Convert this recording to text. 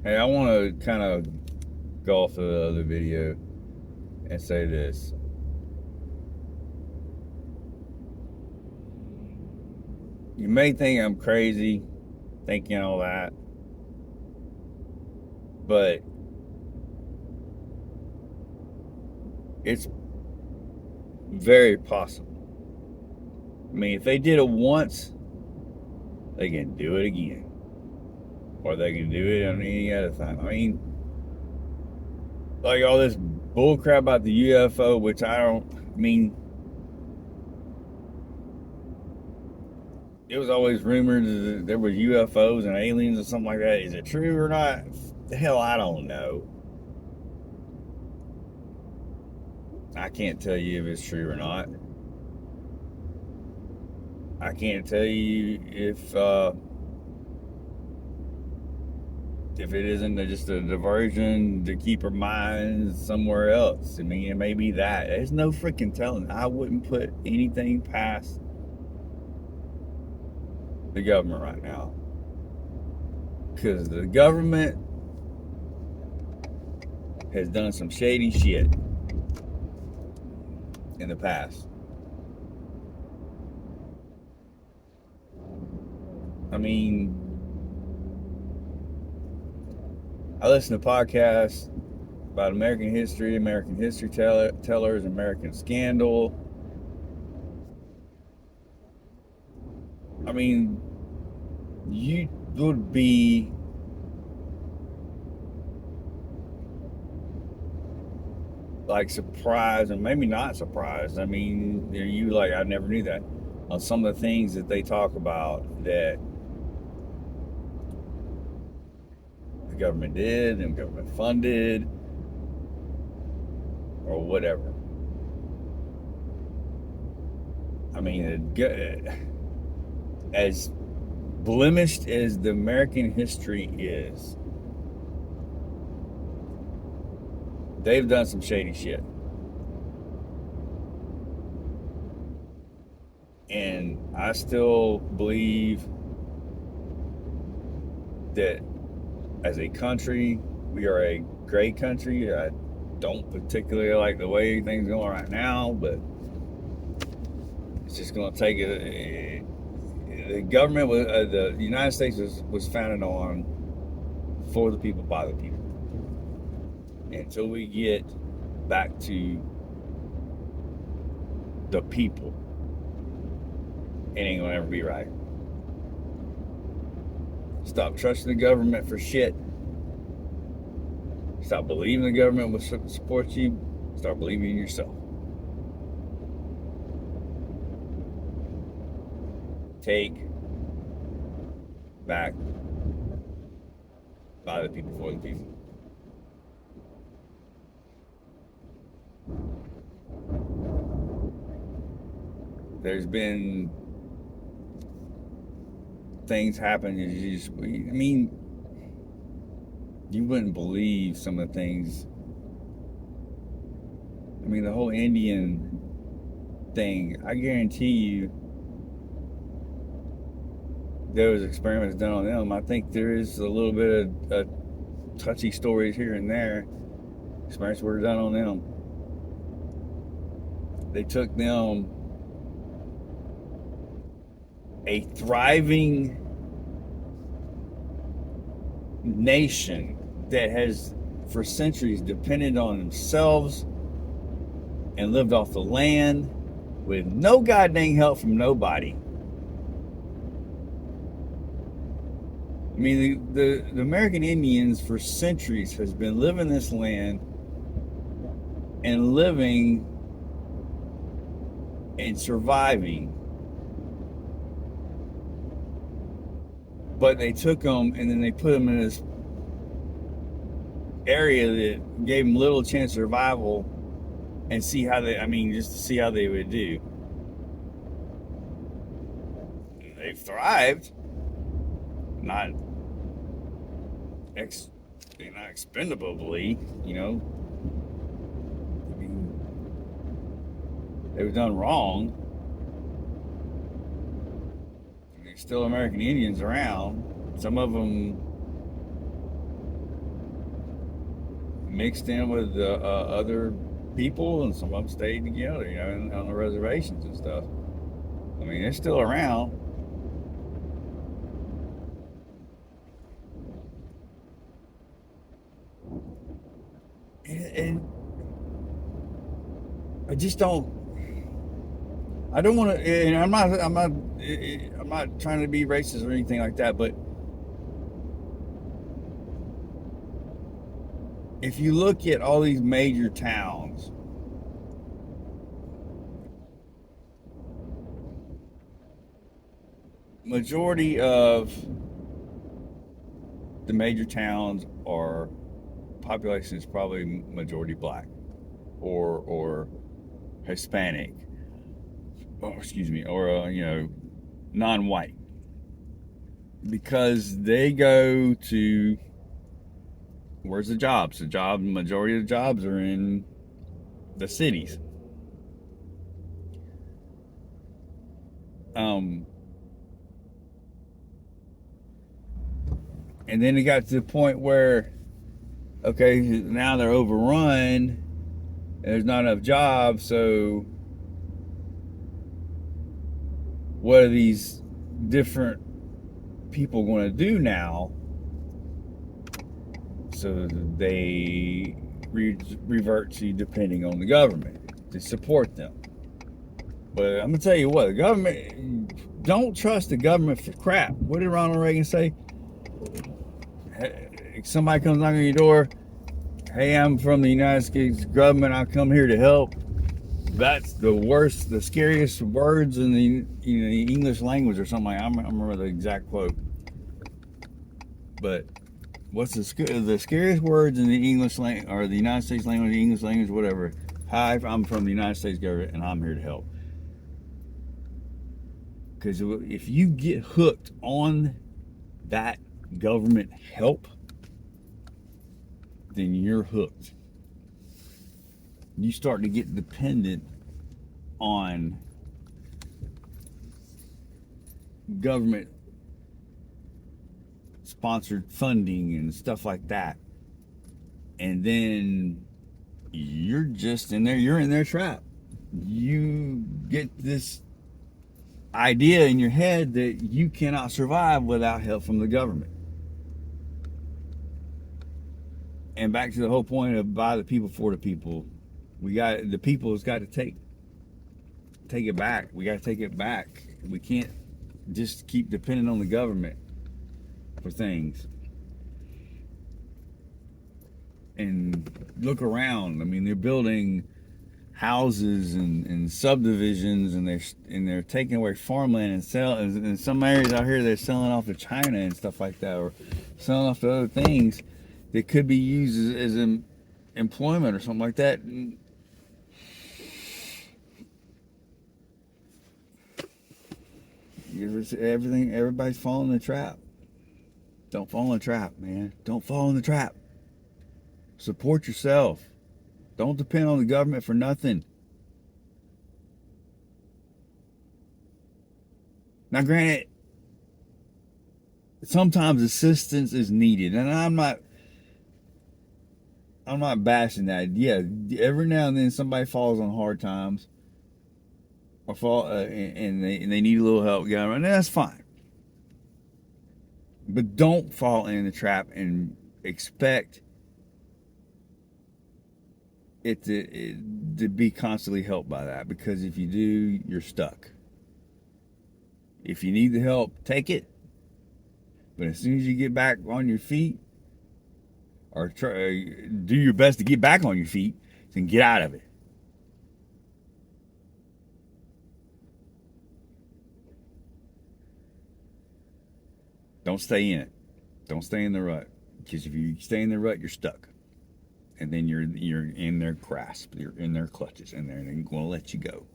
Hey, I want to kind of go off the other video and say this. You may think I'm crazy thinking all that, but it's very possible. I mean, if they did it once, they can do it again, or they can do it on any other time. I mean, like all this bullcrap about the UFO, which I don't I mean. It was always rumored that there was UFOs and aliens or something like that. Is it true or not? The hell, I don't know. I can't tell you if it's true or not. I can't tell you if it isn't just a diversion to keep our minds somewhere else. I mean, it may be that. There's no freaking telling. I wouldn't put anything past the government right now, because the government has done some shady shit in the past. I mean, I listen to podcasts about American history tellers, American Scandal. I mean, you would be like surprised, and maybe not surprised. I mean, you like, I never knew that, on some of the things that they talk about that the government did and government funded or whatever. I mean, as blemished as the American history is, they've done some shady shit. And I still believe that as a country, we are a great country. I don't particularly like the way things are going right now, but it's just going to take it. The government was the United States was founded on for the people by the people. Until we get back to the people, it ain't gonna ever be right. Stop trusting the government for shit. Stop believing the government will support you. Start believing in yourself. Take back by the people for the people. There's been things happen. I mean, you wouldn't believe some of the things. I mean, the whole Indian thing, I guarantee you there was experiments done on them. I think there is a little bit of touchy stories here and there. Experiments were done on them. They took them, a thriving nation that has for centuries depended on themselves and lived off the land with no goddamn help from nobody. I mean, the American Indians for centuries has been living this land and living and surviving. But they took them and then they put them in this area that gave them little chance of survival, and see how they, I mean, just to see how they would do. They've thrived. Not not expendably, you know. I mean, they were done wrong. There's still American Indians around. Some of them mixed in with other people, and some of them stayed together, on the reservations and stuff. I mean, they're still around. And I just don't. I don't want to, and I'm not trying to be racist or anything like that, but if you look at all these major towns, majority of the major towns are population is probably majority black or Hispanic, or excuse me, or non-white, because they go to, where's the jobs? Majority of the jobs are in the cities. And then it got to the point where, okay, now they're overrun, and there's not enough jobs, so what are these different people going to do now? So they revert to depending on the government to support them. But I'm gonna tell you what, the government, don't trust the government for crap. What did Ronald Reagan say? Somebody comes knocking on your door, hey, I'm from the United States government, I come here to help. That's the worst, the scariest words in the the English language or something. I don't remember the exact quote. But what's the scariest words in the English language, or the United States language, the English language, whatever? Hi, I'm from the United States government and I'm here to help. Because if you get hooked on that government help, then you're hooked. You start to get dependent on government sponsored funding and stuff like that, and then you're just in there, you're in their trap. You get this idea in your head that you cannot survive without help from the government. And back to the whole point of by the people for the people, the people has got to take it back. We got to take it back. We can't just keep depending on the government for things. And look around. I mean, they're building houses and subdivisions, and they're taking away farmland and selling. In some areas out here, they're selling off to China and stuff like that, or selling off to other things that could be used as employment or something like that. Everybody's falling in the trap. Don't fall in the trap, man. Don't fall in the trap. Support yourself. Don't depend on the government for nothing. Now, granted, sometimes assistance is needed, and I'm not bashing that. Yeah, every now and then somebody falls on hard times, or and they need a little help. Yeah, and that's fine. But don't fall in the trap and expect it to be constantly helped by that, because if you do, you're stuck. If you need the help, take it. But as soon as you get back on your feet, or do your best to get back on your feet, then get out of it. Don't stay in it. Don't stay in the rut, because if you stay in the rut, you're stuck, and then you're in their grasp. You're in their clutches, and they're going to let you go.